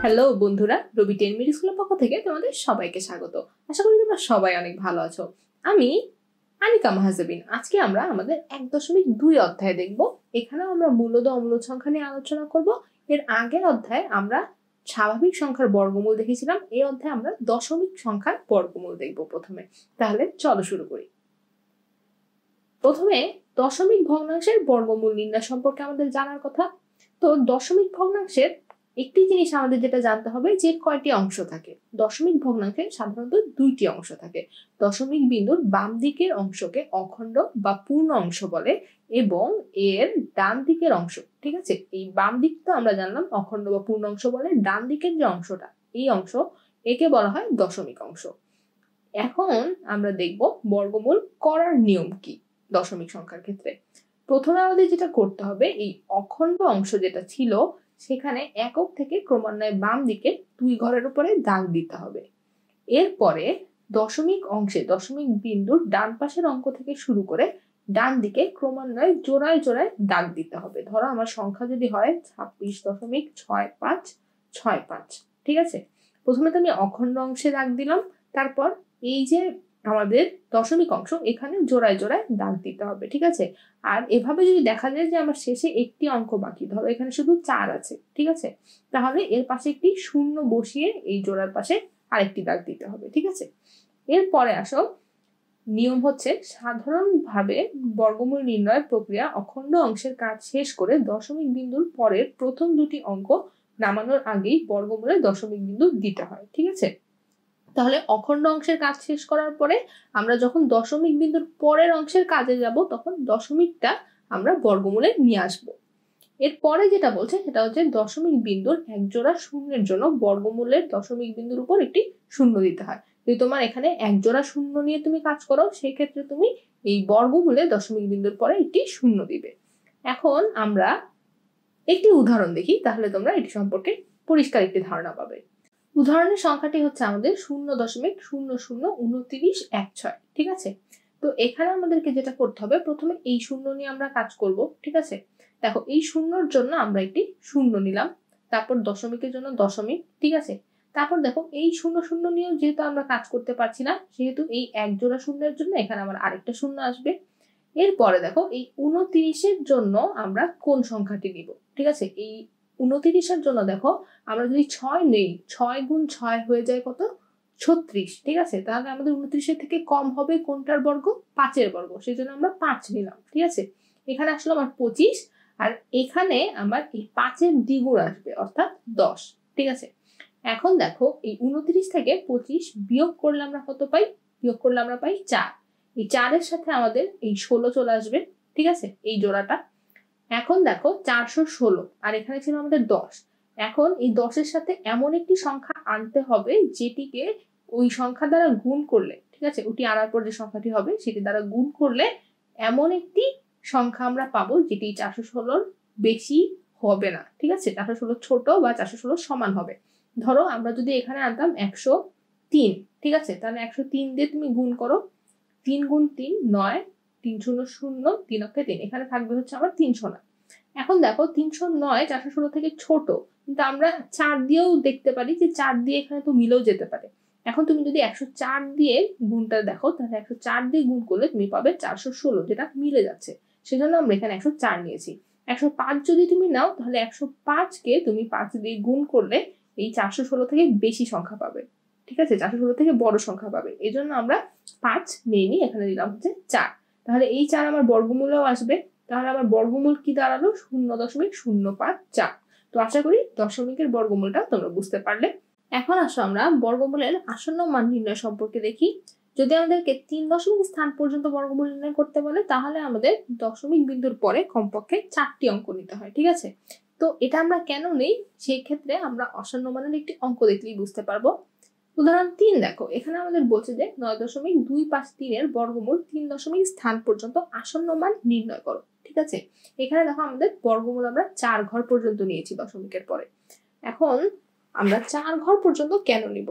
Hello বন্ধুরা, রবি 10 minute স্কুলের পক্ষ থেকে তোমাদের সবাইকে স্বাগত। আশা করি তোমরা সবাই অনেক ভালো আছো। আমি আনিকা মাহাজাবিন। আজকে আমরা আমাদের 1.2 অধ্যায় দেখব। এখানেও আমরা মূলদ অমূলদ সংখ্যা নিয়ে আলোচনা করব। এর আগের অধ্যায়ে আমরা স্বাভাবিক সংখ্যার বর্গমূল দেখেছিলাম। এই অধ্যায়ে আমরা দশমিক সংখ্যার বর্গমূল দেখব প্রথমে। তাহলে চলো শুরু করি। প্রথমে দশমিক ভগ্নাংশের বর্গমূল নির্ণয় সম্পর্কে আমাদের জানার কথা। তো দশমিক ভগ্নাংশের একটি জিনিস আমাদের যেটা জানতে হবে যে কয়টি অংশ থাকে। দশমিক ভগ্নাংশে সাধারণত দুইটি অংশ থাকে। দশমিক বিন্দুর বাম দিকের অংশকে অখণ্ড বা পূর্ণ অংশ বলে এবং এর ডান দিকের অংশ, ঠিক আছে, এই বাম দিকটা আমরা জানলাম অখণ্ড বা পূর্ণ অংশ বলে, ডান দিকের যে অংশটা এই অংশ একে বলা হয় দশমিক অংশ। এখন আমরা দেখব বর্গমূল করার নিয়ম কি দশমিক সংখ্যার ক্ষেত্রে। প্রথমে আমাদের যেটা করতে হবে, এই অখণ্ড অংশ যেটা ছিল সেখানে একক থেকে ক্রমান্বয়ে বাম দিকে 2 ঘরের উপরে দাগ দিতে হবে। এরপরে দশমিক অংশে দশমিক বিন্দুর ডান পাশের অঙ্ক থেকে শুরু করে ডান দিকে ক্রমান্বয়ে জোড়ায় জোড়ায় দাগ দিতে হবে। ধরো আমার সংখ্যা যদি হয় 26.6565, ঠিক আছে। প্রথমে তো আমি অখণ্ড অংশে দাগ দিলাম, তারপর এই যে আমাদের দশমিক অংশ এখানে জোড়ায় জোড়ায় দাগ দিতে হবে, ঠিক আছে। আর এভাবে যদি দেখা যায় যে আমার শেষে একটি অঙ্ক বাকি, ধরো এখানে শুধু 4 আছে, ঠিক আছে, তাহলে এর পাশে একটি শূন্য বসিয়ে এই জোড়ার পাশে আরেকটি দাগ দিতে হবে, ঠিক আছে। এরপরে আসো, নিয়ম হচ্ছে সাধারণভাবে বর্গমূল নির্ণয়ের প্রক্রিয়া অখণ্ড অংশের কাজ শেষ করে দশমিক বিন্দুর পরের প্রথম দুটি অঙ্ক নামানোর আগেই বর্গমূলে দশমিক বিন্দু দিতে হয়, ঠিক আছে। তাহলে অখণ্ড অংশের কাজ শেষ করার পরে আমরা যখন দশমিক বিন্দুর পরের অংশের কাজে যাব তখন দশমিকটা আমরা বর্গমূলে নিয়ে আসবো। এরপরে যেটা বলছে সেটা হচ্ছে দশমিক বিন্দুর এক জোড়া শূন্যের জন্য বর্গমূলের দশমিক বিন্দুর উপর একটি শূন্য দিতে হয়। যদি তোমার এখানে এক জোড়া শূন্য নিয়ে তুমি কাজ করো সেই ক্ষেত্রে তুমি এই বর্গমূলে দশমিক বিন্দুর পরে একটি শূন্য দিবে। এখন আমরা একটি উদাহরণ দেখি, তাহলে তোমরা এটি সম্পর্কে পরিষ্কার একটি ধারণা পাবে। উদাহরণের সংখ্যাটি হচ্ছে আমাদের 0.002916, ঠিক আছে। তো এখানে আমাদেরকে যেটা করতে হবে, প্রথমে এই শূন্য নিয়ে আমরা কাজ করব, ঠিক আছে। দেখো এই শূন্যর জন্য আমরা একটি শূন্য নিলাম, তারপর দশমিকের জন্য দশমিক, ঠিক আছে। তারপর দেখো এই শূন্য শূন্য নিয়েও যেহেতু আমরা কাজ করতে পারছি না, সেহেতু এই এক জোড়া শূন্যের জন্য এখানে আমার আরেকটা শূন্য আসবে। এরপরে দেখো এই 29-এর জন্য আমরা কোন সংখ্যাটি নিব, ঠিক আছে। এই 29-এর জন্য দেখো আমরা যদি 6 নেই, 6 গুণ 6 হয়ে যায় কত, 36, ঠিক আছে। তাহলে আমাদের 29-এর থেকে কম হবে কোনটার বর্গ, 5-এর বর্গ, সেই জন্য আমরা 5 নিলাম, ঠিক আছে। এখানে আসলো আমার 25, আর এখানে আমার এই 5-এর দ্বিগুণ আসবে অর্থাৎ 10, ঠিক আছে। এখন দেখো এই 29 থেকে 25 বিয়োগ করলে আমরা কত পাই, বিয়োগ করলে আমরা পাই 4। এই 4-এর সাথে আমাদের এই 16 চলে আসবে, ঠিক আছে, এই জোড়াটা। এখন দেখো 416, আর এখানে ছিল আমাদের 10। এখন এই 10-এর সাথে এমন একটি সংখ্যা আনতে হবে যেটিকে ওই সংখ্যা দ্বারা গুণ করলে, ঠিক আছে, ওটি আনার পর যে সংখ্যাটি হবে সেটি দ্বারা গুণ করলে এমন একটি সংখ্যা আমরা পাবো যেটি 416-র বেশি হবে না, ঠিক আছে। 416 ছোট বা 416 সমান হবে। ধরো আমরা যদি এখানে আনতাম 103, ঠিক আছে, তাহলে 103 দিয়ে তুমি গুণ করো, 3 গুণ 3 9, 3 0 0, 3 অক্ষে 3, এখানে থাকবে হচ্ছে আমার 309। এখন দেখো 309 416 থেকে ছোট, কিন্তু আমরা 4 দিয়েও দেখতে পারি যে 4 দিয়ে এখানে তো মিলেও যেতে পারে। এখন তুমি যদি 104 দিয়ে গুণটা দেখো, তাহলে 104 দিয়ে গুণ করলে তুমি পাবে 416, যেটা মিলে যাচ্ছে, সেজন্য আমরা এখানে 104 নিয়েছি। 105 যদি তুমি নাও তাহলে 105 কে তুমি 5 দিয়ে গুণ করলে এই 416 থেকে বেশি সংখ্যা পাবে, ঠিক আছে, 416 থেকে বড় সংখ্যা পাবে। এই জন্য আমরা 5 নিয়ে এখানে দিলাম হচ্ছে 4। তাহলে এই 4 আমার বর্গমূলেও আসবে, তাহলে আমার বর্গমূল কি দাঁড়ালো, 0.054। তো আশা করি দশমিকের বর্গমূলটা তোমরা বুঝতে পারলে। এখন আসো আমরা বর্গমূলের আসন্ন মান নির্ণয় সম্পর্কে দেখি। যদি আমাদেরকে 3 দশমিক স্থান পর্যন্ত বর্গমূল নির্ণয় করতে বলে তাহলে আমাদের দশমিক বিন্দুর পরে কমপক্ষে 4টি অঙ্ক নিতে হয়, ঠিক আছে। তো এটা আমরা কেন নেই, সেই ক্ষেত্রে আমরা আসন্ন মানের একটি অঙ্ক দেখলেই বুঝতে পারবো। উদাহরণ 3 দেখো, এখানে আমাদের বলছে যে 9.253-এর বর্গমূল 3 দশমিক স্থান পর্যন্ত আসন্ন মান নির্ণয় করো, ঠিক আছে। এখানে দেখো আমাদের বর্গমূল আমরা 4 ঘর পর্যন্ত নিয়েছি দশমিকের পরে। এখন আমরা 4 ঘর পর্যন্ত কেন নিব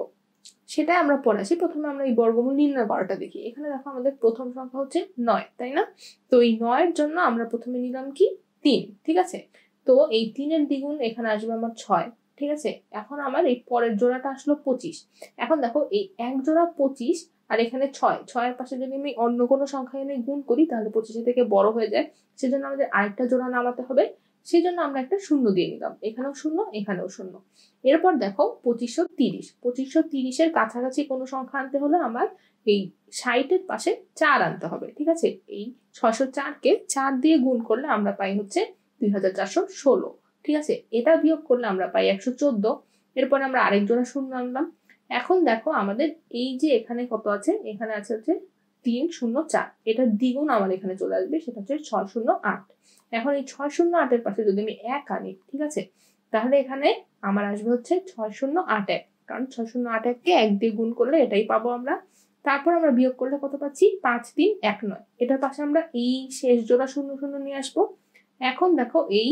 সেটা আমরা পরে আসি। প্রথমে আমরা এই বর্গমূল নির্ণয় করাটা দেখি। এখানে দেখো আমাদের প্রথম সংখ্যা হচ্ছে 9, তাই না। তো এই 9-এর জন্য আমরা প্রথমে নিলাম কি 3, ঠিক আছে। তো এই 3-এর দ্বিগুণ এখানে আসবে আমার 6, ঠিক আছে। এখন আমার এই পরের জোড়াটা আসলো 25। এখন দেখো এই এক জোড়া 25 আর এখানে 6, 6-এর পাশে যদি আমি অন্য কোনো সংখ্যা এনে গুণ করি তাহলে 25 থেকে বড় হয়ে যায়, সেজন্য আমাদের আরেকটা জোড়া নামাতে হবে। সেই জন্য আমরা একটা শূন্য দিয়ে নিলাম, এখানেও শূন্য এখানেও শূন্য। এরপর দেখো 2530, 2530-এর কাছাকাছি কোনো সংখ্যা আনতে হলে আমার এই 60-এর পাশে 4 আনতে হবে। ঠিক আছে, এই 604-কে 4 দিয়ে গুণ করলে আমরা পাই হচ্ছে 2416। ঠিক আছে, এটা বিয়োগ করলে আমরা পাই 114। এরপর আমরা আরেক জোড়া শূন্য আনলাম। এখন দেখো আমাদের এই যে এখানে কত আছে, এখানে আছে হচ্ছে 304, এটার দ্বিগুণ আমার এখানে চলে আসবে, সেটা হচ্ছে 608। এখন এই 608-এর পাশে যদি আমি 1 আনি, ঠিক আছে, তাহলে এখানে আমার আসবে হচ্ছে 6081, কারণ 6081-কে 1 দিয়ে গুণ করলে এটাই পাবো আমরা। তারপর আমরা বিয়োগ করলে কত পাচ্ছি, 5319। এটার পাশে আমরা এই শেষ জোড়া শূন্য শূন্য নিয়ে আসবো। এখন দেখো এই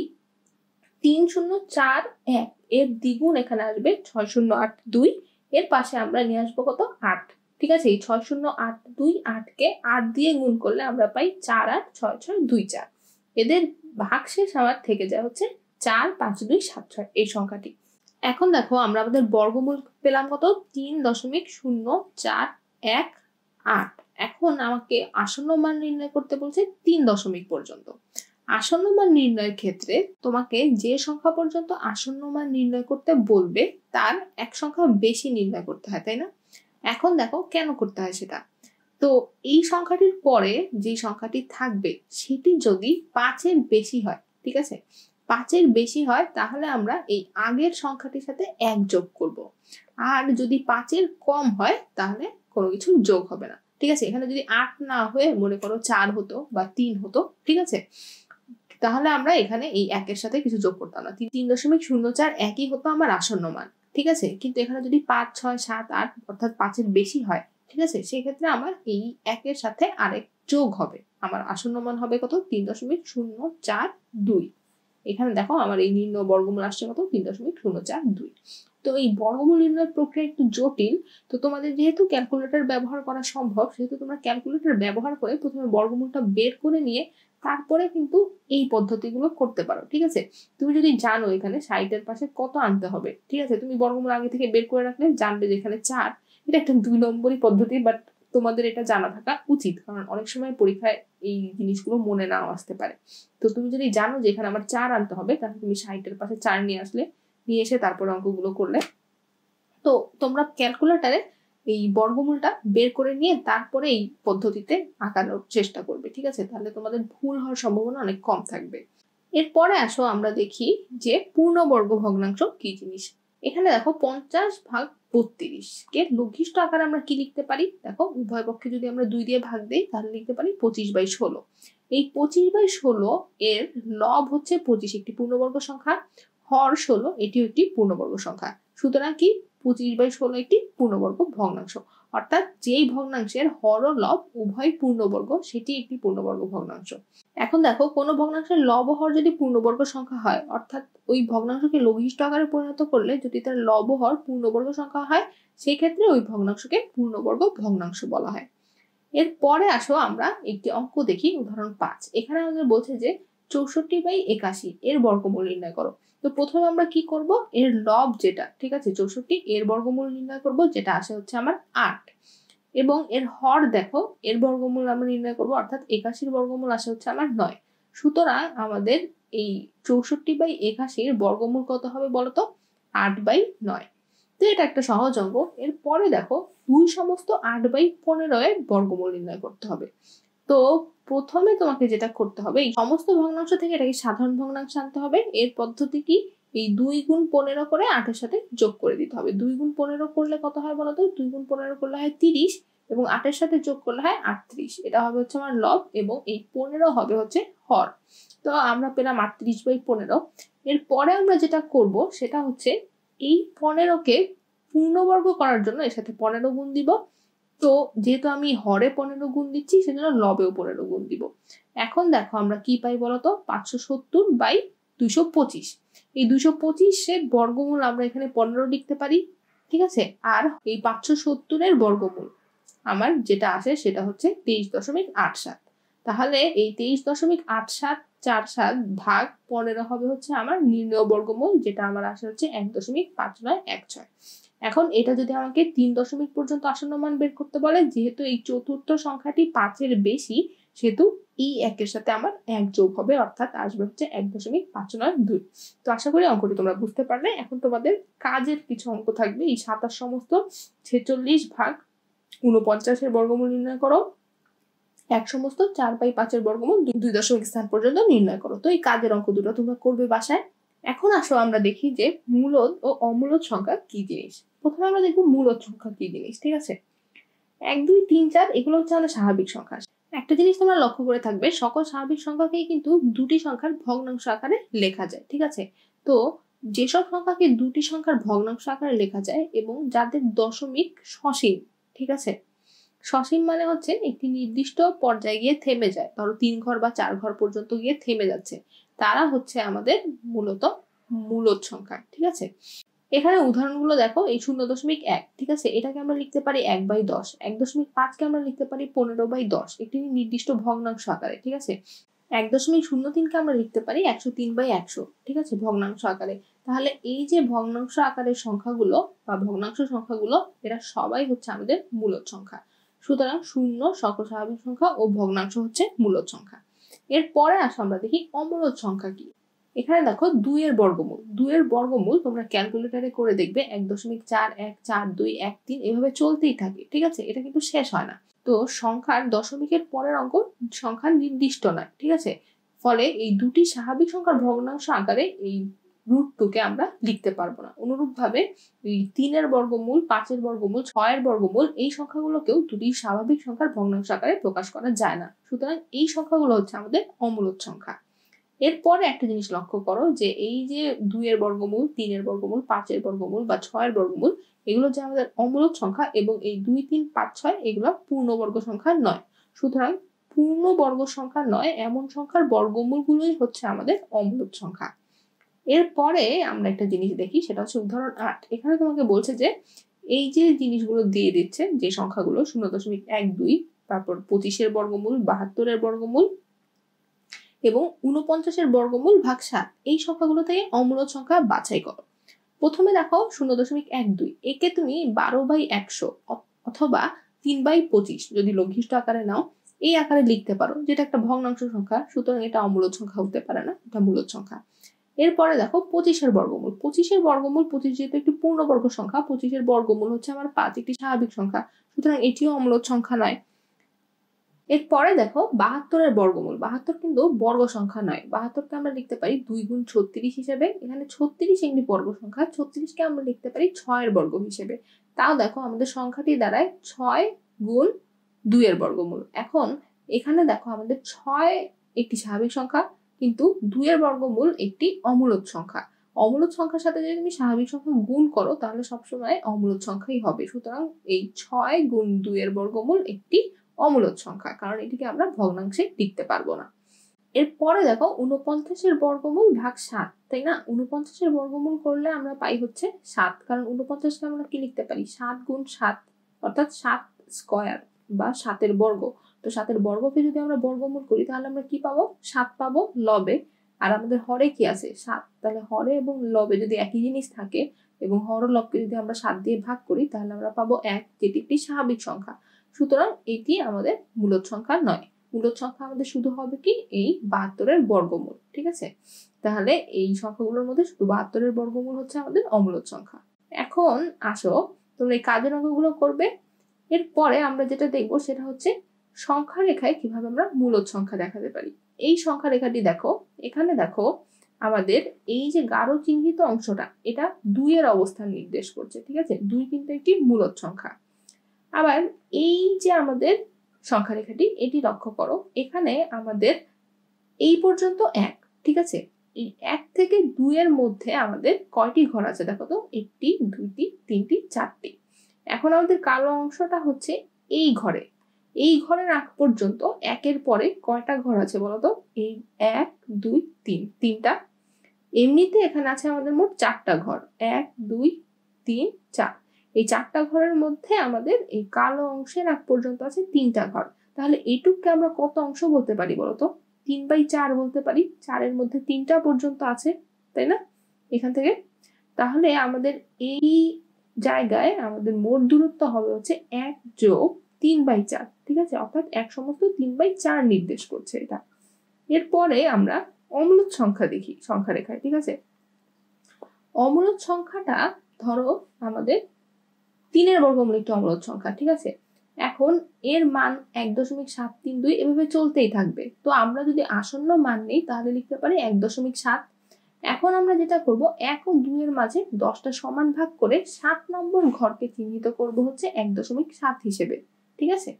3041 এর দ্বিগুণ এখানে আসবে 6082, এর পাশে আমরা নিয়ে আসবো কত, 8। ঠিক আছে, এই 6082-8-কে 8 দিয়ে গুণ করলে আমরা পাই 486624। এদের ভাগশেষ আমার থেকে যায় হচ্ছে 45276, এই সংখ্যাটি। এখন দেখো আমরা আমাদের বর্গমূল পেলাম কত, 3.0418। এখন আমাকে আসন্ন মান নির্ণয় করতে বলছে 3 দশমিক পর্যন্ত। আসন্ন মান নির্ণয়ের ক্ষেত্রে তোমাকে যে সংখ্যা পর্যন্ত আসন্ন মান নির্ণয় করতে বলবে তার এক সংখ্যা বেশি নির্ণয় করতে হয়, তাই না? এখন দেখো কেন করতে হয় সেটা। তো এই সংখ্যাটির পরে যে সংখ্যাটি থাকবে সেটি যদি 5-এর বেশি হয়, ঠিক আছে, 5-এর বেশি হয় তাহলে আমরা এই আগের সংখ্যাটির সাথে 1 যোগ করব। আর যদি 5-এর কম হয় তাহলে কোনো কিছু যোগ হবে না। ঠিক আছে, এখানে যদি 8 না হয়ে মনে করো 4 হতো বা 3 হতো, ঠিক আছে, তাহলে আমরা এখানে এই 1-এর সাথে কিছু যোগ করতাম না। 3.04 একই হতো আমার আসন্ন মান। ঠিক আছে, কিন্তু এখানে যদি 5, 6, 7, 8 অর্থাৎ 5-এর বেশি হয়, ঠিক আছে, সেক্ষেত্রে আমার এই 1-এর সাথে আরেক যোগ হবে, আমার আসন্ন মান হবে কত, 3.042। এখানে দেখো আমার এই নির্ণয় বর্গমূল আসছে কত, 3.042। তো এই বর্গমূল নির্ণয়ের প্রক্রিয়া একটু জটিল। তো তোমাদের যেহেতু ক্যালকুলেটর ব্যবহার করা সম্ভব, সেহেতু তোমরা ক্যালকুলেটর ব্যবহার করে প্রথমে বর্গমূলটা বের করে নিয়ে তারপরে কিন্তু এই পদ্ধতিগুলো করতে পারো। ঠিক আছে, তুমি যদি জানো এখানে 60-এর পাশে কত আনতে হবে, ঠিক আছে, তুমি বর্গমূল আগে থেকে বের করে রাখলে জানবে যে এখানে 4। এটা একটা 2 নম্বরই পদ্ধতি, বাট তোমাদের এটা জানা থাকা উচিত, কারণ অনেক সময় পরীক্ষায় এই জিনিসগুলো মনে নাও আসতে পারে। তো তুমি যদি জানো যে এখানে আমার 4 আনতে হবে, তাহলে তুমি 60-এর পাশে 4 নিয়ে আসলে, নিয়ে এসে তারপরে অঙ্কগুলো করলে। তো তোমরা ক্যালকুলেটরে এই বর্গমূলটা বের করে নিয়ে তারপরে এই পদ্ধতিতে আঁকানোর চেষ্টা করবে। ঠিক আছে, তাহলে তোমাদের ভুল হওয়ার সম্ভাবনা অনেক কম থাকবে। এরপরে আসো আমরা দেখি যে পূর্ণবর্গ ভগ্নাংশ কি জিনিস। এখানে দেখো 50/32-কে লঘিষ্ঠ আকারে আমরা কি লিখতে পারি, দেখো উভয় পক্ষে যদি আমরা 2 দিয়ে ভাগ দেই তাহলে লিখতে পারি 25/16। এই 25/16 এর লব হচ্ছে 25, একটি পূর্ণবর্গ সংখ্যা, হর 16, এটিও একটি পূর্ণবর্গ সংখ্যা। সুতরাং কি 25/16 একটি পূর্ণবর্গ ভগ্নাংশ, অর্থাৎ যেই ভগ্নাংশের হর ও লব উভয় পূর্ণবর্গ সেটি একটি পূর্ণবর্গ ভগ্নাংশ। এখন দেখো কোনো ভগ্নাংশের লব ও হর যদি পূর্ণবর্গ সংখ্যা হয়, অর্থাৎ ওই ভগ্নাংশকে লঘিষ্ঠ আকারে পরিণত করলে যদি তার লব ও হর পূর্ণবর্গ সংখ্যা হয়, সেই ক্ষেত্রে ওই ভগ্নাংশকে পূর্ণবর্গ ভগ্নাংশ বলা হয়। এরপরে আসো আমরা একটি অঙ্ক দেখি, উদাহরণ 5। এখানে আমাদের বলছে যে 64/81 এর বর্গমূল নির্ণয় করো। তো প্রথমে আমরা কি করব, এর লব যেটা, ঠিক আছে, 64, এর বর্গমূল নির্ণয় করব, যেটা আসে হচ্ছে আমার 8। এবং এর হর দেখো, এর বর্গমূল আমরা নির্ণয় করব, অর্থাৎ 81-র বর্গমূল আসে হচ্ছে আমার 9। সুতরাং আমাদের এই 64/81-র বর্গমূল কত হবে বলতো, 8/9। তো এটা একটা সহজ অঙ্ক। এরপরে দেখো 2 সমস্ত 8/15-এর বর্গমূল নির্ণয় করতে হবে। তো প্রথমে তোমাকে যেটা করতে হবে, এই সমস্ত ভগ্নাংশ থেকে এটাকে সাধারণ ভগ্নাংশ আনতে হবে। এর পদ্ধতি কি, এই 2 গুণ 15 করে 8-এর সাথে যোগ করে দিতে হবে। 2 গুণ 15 করলে কত হয় বলতো, 2 গুণ 15 করলে হয় 30, এবং 8-এর সাথে যোগ করলে হয় 38। এটা হবে হচ্ছে আমার লব, এবং এই 15 হবে হচ্ছে হর। তো আমরা পেলাম 38/15। এরপরে আমরা যেটা করব সেটা হচ্ছে এই 15-কে পূর্ণবর্গ করার জন্য এর সাথে 15 গুণ দিব। তো যেহেতু আমি হরে 15 গুণ দিচ্ছি, সেজন্য লবেও 15 গুণ দিব। এখন দেখো আমরা কি পাই বলতো, 570/225। এই 225-এর বর্গমূল আমরা এখানে 15 লিখতে পারি। ঠিক আছে, আর এই 570-এর বর্গমূল আমার যেটা আসে সেটা হচ্ছে 23.87। তাহলে এই 23.8747 ভাগ 15 হবে হচ্ছে আমার নির্ণয় বর্গমূল, যেটা আমার আসে হচ্ছে 1.5916। এখন এটা যদি আমাকে 3 দশমিক পর্যন্ত আসন্ন মান বের করতে বলে, যেহেতু এই চতুর্থ সংখ্যাটি 5-এর বেশি, সেহেতু এই 1-এর সাথে আমার 1 যোগ হবে, অর্থাৎ আসবে হচ্ছে 1.592। তো আশা করি অঙ্কটি তোমরা বুঝতে পারলে। এখন তোমাদের কাজের কিছু অঙ্ক থাকবে। এই 27 সমস্ত 46 ভাগ 49-এর বর্গমূল নির্ণয় করো, 1 সমস্ত 4/5-এর বর্গমূল 2 দশমিক স্থান পর্যন্ত নির্ণয় করো। তো এই কাজের অঙ্ক দুটো তোমরা করবে বাসায়। এখন আসো আমরা দেখি যে মূলদ ও অমূলদ সংখ্যা কি জিনিস। প্রথমে আমরা দেখবো মূলদ সংখ্যা কি জিনিস, ঠিক আছে। 1, 2, 3, 4 এগুলো হচ্ছে আমাদের স্বাভাবিক সংখ্যা। একটা জিনিস তোমরা লক্ষ্য করে থাকবে, সকল স্বাভাবিক সংখ্যাকেই কিন্তু দুটি সংখ্যার ভগ্নাংশ আকারে লেখা যায়, ঠিক আছে। তো যেসব সংখ্যাকে দুটি সংখ্যার ভগ্নাংশ আকারে লেখা যায় এবং যাদের দশমিক সসীম, ঠিক আছে। সসীম মানে হচ্ছে একটি নির্দিষ্ট পর্যায়ে গিয়ে থেমে যায়, ধরো 3 ঘর বা 4 ঘর পর্যন্ত গিয়ে থেমে যাচ্ছে, তারা হচ্ছে আমাদের মূলত মূলদ সংখ্যা, ঠিক আছে। এখানে উদাহরণগুলো দেখো, এই 0.1, ঠিক আছে, এটাকে আমরা লিখতে পারি 1/10। 1.5কে আমরা লিখতে পারি 15/10, একটি নির্দিষ্ট ভগ্নাংশ আকারে, ঠিক আছে। 1.03কে আমরা লিখতে পারি 103/100, ঠিক আছে, ভগ্নাংশ আকারে। তাহলে এই যে ভগ্নাংশ আকারের সংখ্যাগুলো বা ভগ্নাংশ সংখ্যাগুলো, এরা সবাই হচ্ছে আমাদের মূলদ সংখ্যা। সুতরাং শূন্য, সকল স্বাভাবিক সংখ্যা ও ভগ্নাংশ হচ্ছে মূলদ সংখ্যা। এরপরে আসো আমরা দেখি অমূলদ সংখ্যা কি। এখানে দেখো 2 এর বর্গমূল। 2 এর বর্গমূল তোমরা ক্যালকুলেটরে করে দেখবে 1.4143 এভাবে চলতেই থাকে, ঠিক আছে, এটা কিন্তু শেষ হয় না। তো সংখ্যার দশমিকের পরের অঙ্ক সংখ্যা নির্দিষ্ট নয়, ঠিক আছে। ফলে এই দুটি স্বাভাবিক সংখ্যার ভগ্নাংশ আকারে এই √2কে আমরা লিখতে পারবো না। অনুরূপভাবে এই 3 এর বর্গমূল, 5 এর বর্গমূল, 6 এর বর্গমূল, এই সংখ্যাগুলোকেও দুটি স্বাভাবিক সংখ্যার ভগ্নাংশ আকারে প্রকাশ করা যায় না। সুতরাং এই সংখ্যাগুলো হচ্ছে আমাদের অমূলদ সংখ্যা। এরপরে একটা জিনিস লক্ষ্য করো যে এই যে 2 এর বর্গমূল, 3 এর বর্গমূল, 5 এর বর্গমূল বা 6 এর বর্গমূল, এগুলো যে আমাদের অমূলদ সংখ্যা এবং এই 2, 3, 5, 6 এগুলো পূর্ণবর্গ সংখ্যা নয়। সুতরাং পূর্ণবর্গ সংখ্যা নয় এমন সংখ্যার বর্গমূলগুলোই হচ্ছে আমাদের অমূলদ সংখ্যা। এরপরে আমরা একটা জিনিস দেখি, সেটা হচ্ছে উদাহরণ 8। এখানে তোমাকে বলছে যে এই যে জিনিসগুলো দিয়ে দিচ্ছে, যে সংখ্যাগুলো 0.12, তারপর 25 এর বর্গমূল, 72 এর বর্গমূল এবং 49 এর বর্গমূল ভাগ 7, এই সংখ্যাগুলো থেকে অমূলদ সংখ্যা বাছাই করো। প্রথমে দেখো 0.12, একে তুমি 12/100 অথবা 3/25 যদি লঘিষ্ঠ আকারে নাও, এই আকারে লিখতে পারো, যেটা একটা ভগ্নাংশ সংখ্যা। সুতরাং এটা অমূলদ সংখ্যা হতে পারে না, এটা মূলদ সংখ্যা। এরপরে দেখো 25 এর বর্গমূল। 25 এর বর্গমূল, 25 যেহেতু একটি পূর্ণবর্গ সংখ্যা, 25 এর বর্গমূল হচ্ছে আমার 5, একটি স্বাভাবিক সংখ্যা। সুতরাং এটিও অমূলদ সংখ্যা নয়। এরপরে দেখো 72 এর বর্গমূল। 72 কিন্তু বর্গ সংখ্যা নয়। 72কে আমরা লিখতে পারি 2 গুণ 36 হিসেবে। এখানে 36 একটি বর্গ সংখ্যা, 36কে আমরা লিখতে পারি 6 এর বর্গ হিসেবে। তাও দেখো আমাদের সংখ্যাটি দাঁড়ায় 6 গুণ 2 এর বর্গমূল। এখন এখানে দেখো আমাদের 6 একটি স্বাভাবিক সংখ্যা, কিন্তু 2 এর বর্গমূল একটি অমূলদ সংখ্যা। অমূলদ সংখ্যার সাথে যদি তুমি স্বাভাবিক সংখ্যা গুণ করো, তাহলে সবসময় অমূলদ সংখ্যাই হবে। সুতরাং এই 6 গুণ 2 এর বর্গমূল একটি অমূলদ সংখ্যা, কারণ এটিকে আমরা ভগ্নাংশে লিখতে পারবো না। এরপরে দেখো 49 এর বর্গমূল ভাগ 7, তাই না। 49 এর বর্গমূল করলে আমরা পাই হচ্ছে 7, কারণ 49কে আমরা কি লিখতে পারি 7 গুণ 7, অর্থাৎ 7 স্কয়ার বা 7 এর বর্গ। তো 7 এর বর্গকে যদি আমরা বর্গমূল করি, তাহলে আমরা কি পাবো, 7 পাবো লবে। আর আমাদের হরে কি আছে, 7। তাহলে হরে এবং লবে যদি একই জিনিস থাকে এবং হর ও লবকে যদি আমরা 7 দিয়ে ভাগ করি, তাহলে আমরা পাবো 1, যেটি একটি স্বাভাবিক সংখ্যা। সুতরাং এটি আমাদের মূলদ সংখ্যা নয়। মূলদ সংখ্যা আমাদের শুধু হবে কি এই 72 এর বর্গমূল, ঠিক আছে। তাহলে এই সংখ্যাগুলোর মধ্যে শুধু 72 এর বর্গমূল হচ্ছে আমাদের অমূলদ সংখ্যা। এখন আসো তোমরা এই কাজের অঙ্কগুলো করবে। এরপরে আমরা যেটা দেখবো সেটা হচ্ছে সংখ্যা রেখায় কিভাবে আমরা মূলদ সংখ্যা দেখাতে পারি। এই সংখ্যা রেখাটি দেখো, এখানে দেখো আমাদের এই যে গাঢ় চিহ্নিত অংশটা, এটা 2 এর অবস্থান নির্দেশ করছে, ঠিক আছে। 2 কিন্তু একটি মূলদ সংখ্যা। আবার এই যে আমাদের সংখ্যা রেখাটি, এটি লক্ষ্য করো, এখানে আমাদের এই পর্যন্ত 1, ঠিক আছে। এই 1 থেকে 2 এর মধ্যে আমাদের কয়টি ঘর আছে দেখো তো, 1টি, 2টি, 3টি, 4টি। এখন আমাদের কালো অংশটা হচ্ছে এই ঘরে। এই ঘরের আগ পর্যন্ত 1 এর পরে কয়টা ঘর আছে বলতো, এই 1, 2, 3, 3টা। এমনিতে এখানে আছে আমাদের মোট 4টা ঘর, 1, 2, 3, 4। এই 4টা ঘরের মধ্যে আমাদের এই কালো অংশের আগ পর্যন্ত আছে 3টা ঘর। তাহলে এইটুককে আমরা কত অংশ বলতে পারি বলতো? 3/4 বলতে পারি। 4-এর মধ্যে 3টা পর্যন্ত আছে, তাই না? এখান থেকে তাহলে আমাদের এই জায়গায় আমাদের মোট দূরত্ব হবে হচ্ছে 1 যোগ 3/4, ঠিক আছে? অর্থাৎ 1 সমস্ত 3/4 নির্দেশ করছে এটা। এরপরে আমরা অম্লত সংখ্যা দেখি সংখ্যা রেখায়, ঠিক আছে? অম্লত সংখ্যাটা ধরো আমাদের 3-এর বর্গমূল একটি অম্লত সংখ্যা, ঠিক আছে? এখন এর মান 1.732 এভাবে চলতেই থাকবে। তো আমরা যদি আসন্ন মান নেই তাহলে লিখতে পারি 1.7। এখন আমরা যেটা করব 1 ও 2 এর মাঝে 10টা সমান ভাগ করে 7 নম্বর ঘরকে চিহ্নিত করব হচ্ছে 1.7 হিসেবে, ঠিক আছে?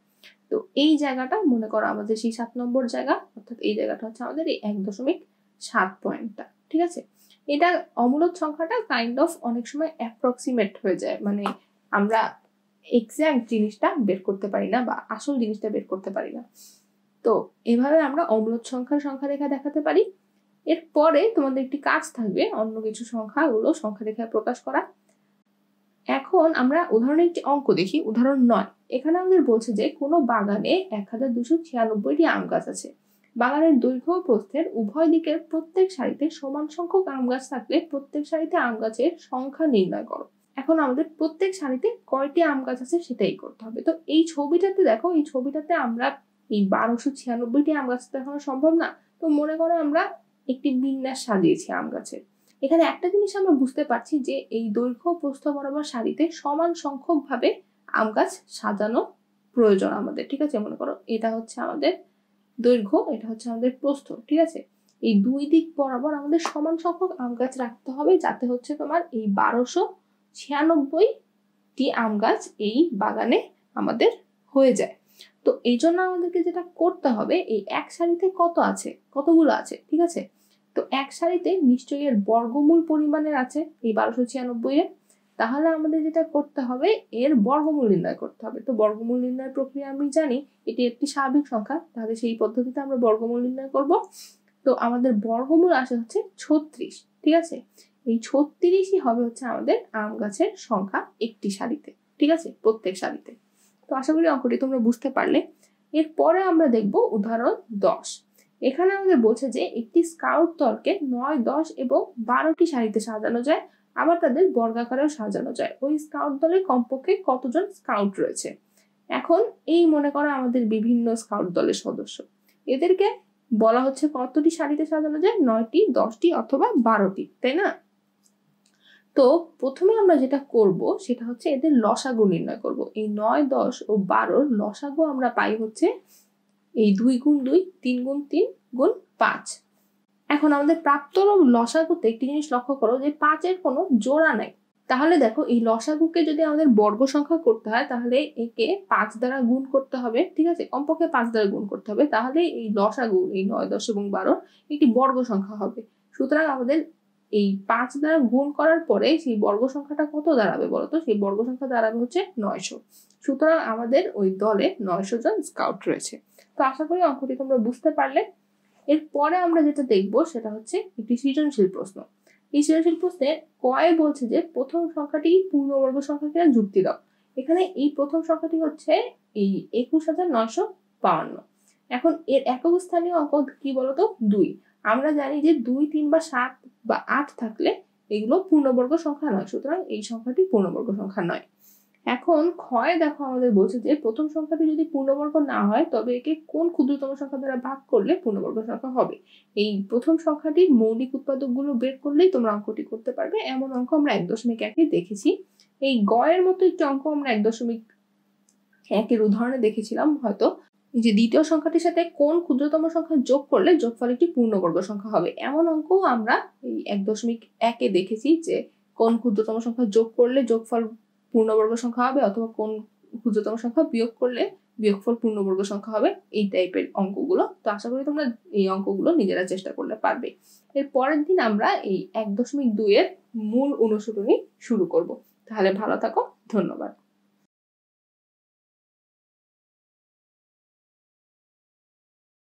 তো এই জায়গাটা মনে করো আমাদের সেই 7 নম্বর জায়গা, অর্থাৎ এই জায়গাটা হচ্ছে আমাদের এই 1.7 পয়েন্টটা, ঠিক আছে? এটা অম্লত সংখ্যাটা কাইন্ড অফ অনেক সময় অ্যাপ্রক্সিমেট হয়ে যায়, মানে আমরা এক্সাক্ট জিনিসটা বের করতে পারি না বা আসল জিনিসটা বের করতে পারি না। তো এভাবে আমরা অম্লত সংখ্যার সংখ্যা রেখা দেখাতে পারি। এরপরে তোমাদের একটি কাজ থাকবে অন্য কিছু সংখ্যাগুলো সংখ্যা রেখায় প্রকাশ করা। এখন আমরা উদাহরণে একটি অঙ্ক দেখি, উদাহরণ 9। এখানে আমাদের বলছে যে কোনো বাগানে 1296টি আম গাছ আছে। বাগানের দৈর্ঘ্য ও প্রস্থের উভয় দিকের প্রত্যেক সারিতে সমান সংখ্যক আম গাছ থাকলে প্রত্যেক সারিতে আম গাছের সংখ্যা নির্ণয় করো। এখন আমাদের প্রত্যেক সারিতে কয়টি আম গাছ আছে সেটাই করতে হবে। তো এই ছবিটাতে দেখো, এই ছবিটাতে আমরা এই 1296টি আম গাছ দেখানো সম্ভব না। তো মনে করো আমরা একটি বিন্যাস সাজিয়েছি আম গাছের। এখানে একটা জিনিস আমরা বুঝতে পারছি যে এই দৈর্ঘ্য প্রস্থ বরাবর সারিতে সমান সংখ্যক ভাবে আম গাছ সাজানো প্রয়োজন আমাদের, ঠিক আছে? মনে করো এটা হচ্ছে আমাদের দৈর্ঘ্য, এটা হচ্ছে আমাদের প্রস্থ, ঠিক আছে? এই দুই দিক বরাবর আমাদের সমান সংখ্যক আম গাছ রাখতে হবে, যাতে হচ্ছে তোমার এই 1296টি আম গাছ এই বাগানে আমাদের হয়ে যায়। তো এই জন্য আমাদেরকে যেটা করতে হবে, এই এক সারিতে কতগুলো আছে, ঠিক আছে? তো এক সারিতে নিশ্চয়ই এর বর্গমূল পরিমাণের আছে এই 1296 এর। তাহলে আমাদের যেটা করতে হবে এর বর্গমূল নির্ণয় করতে হবে। তো বর্গমূল নির্ণয়ের প্রক্রিয়া আমি জানি, এটি একটি স্বাভাবিক সংখ্যা, তাহলে সেই পদ্ধতিতে আমরা বর্গমূল নির্ণয় করব। তো আমাদের বর্গমূল আসে হচ্ছে 36, ঠিক আছে? এই 36ই হবে হচ্ছে আমাদের আম গাছের সংখ্যা একটি সারিতে, ঠিক আছে? প্রত্যেক সারিতে। তো আশা করি অঙ্কটি তোমরা বুঝতে পারলে। এরপরে আমরা দেখব উদাহরণ 10। এখানে আমাদের বলছে যে একটি স্কাউট দলকে 9, 10 এবং 12টি সারিতে সাজানো যায়, আবার তাদের বর্গাকারেও সাজানো যায়। ওই স্কাউট দলে কমপক্ষে কতজন স্কাউট রয়েছে? এখন এই মনে করো আমাদের বিভিন্ন স্কাউট দলের সদস্য, এদেরকে বলা হচ্ছে কতটি সারিতে সাজানো যায়? 9টি, 10টি অথবা 12টি, তাই না? তো প্রথমে আমরা যেটা করব সেটা হচ্ছে এদের লসাগু নির্ণয় করব। এই 9, 10 ও 12র লসাগু আমরা পাই হচ্ছে এই 2 গুণ 2, 3 গুণ 3 গুণ 5। এখন আমাদের প্রাপ্ত লসাগুতে একটি জিনিস লক্ষ্য করো যে 5-এর কোনো জোড়া নাই। তাহলে দেখো এই লসাগুকে যদি আমাদের বর্গ সংখ্যা করতে হয় তাহলে একে 5 দ্বারা গুণ করতে হবে, ঠিক আছে? কমপক্ষে 5 দ্বারা গুণ করতে হবে, তাহলে এই লসাগু এই 9, 10 এবং 12 একটি বর্গ সংখ্যা হবে। সুতরাং আমাদের এই 5 দ্বারা গুণ করার পরে সেই বর্গ সংখ্যাটা কত দাঁড়াবে বলতো? সেই বর্গ সংখ্যা দাঁড়াবে হচ্ছে 900। সুতরাং আমাদের ওই দলে 900 জন স্কাউট রয়েছে। তো আশা করি অঙ্কটি তোমরা বুঝতে পারলে। এরপরে আমরা যেটা দেখব সেটা হচ্ছে একটি সৃজনশীল প্রশ্ন। এই সৃজনশীল প্রশ্নে কয়ে বলছে যে প্রথম সংখ্যাটি পূর্ণবর্গ সংখ্যা কিনা যুক্তি দাও। এখানে এই প্রথম সংখ্যাটি হচ্ছে এই 21952। এখন এর একক স্থানীয় অঙ্ক কি বলতো? 2। আমরা জানি যে 2, 3 বা 7 বা 8 থাকলে এগুলো পূর্ণবর্গ সংখ্যা নয়, সুতরাং এই সংখ্যাটি পূর্ণবর্গ সংখ্যা নয়। এখন ক্ষয় দেখো আমাদের বলছে যে প্রথম সংখ্যাটি যদি পূর্ণবর্গ না হয় তবে একে কোন ক্ষুদ্রতম সংখ্যা দ্বারা ভাগ করলে পূর্ণবর্গ সংখ্যা হবে। এই প্রথম সংখ্যাটির মৌলিক উৎপাদকগুলো বের করলেই তোমরা অঙ্কটি করতে পারবে। এমন অঙ্ক আমরা 1.1 দেখেছি। এই গয়ের মতো একটি অঙ্ক আমরা 1.1 উদাহরণে দেখেছিলাম হয়তো, যে দ্বিতীয় সংখ্যাটির সাথে কোন ক্ষুদ্রতম সংখ্যা যোগ করলে যোগফল একটি পূর্ণবর্গ সংখ্যা হবে। এমন অঙ্কও আমরা এই 1.1 দেখেছি, যে কোন ক্ষুদ্রতম সংখ্যা যোগ করলে যোগফল পূর্ণবর্গ সংখ্যা হবে, অথবা কোন ক্ষুদ্রতম সংখ্যা বিয়োগ করলে বিয়োগফল পূর্ণবর্গ সংখ্যা হবে, এই টাইপের অঙ্কগুলো। তো আশা করি তোমরা এই অঙ্কগুলো নিজেরা চেষ্টা করলে পারবে। এর পরের দিন আমরা এই 1.2 এর মূল অনুশীলনী শুরু করব। তাহলে ভালো থাকো, ধন্যবাদ।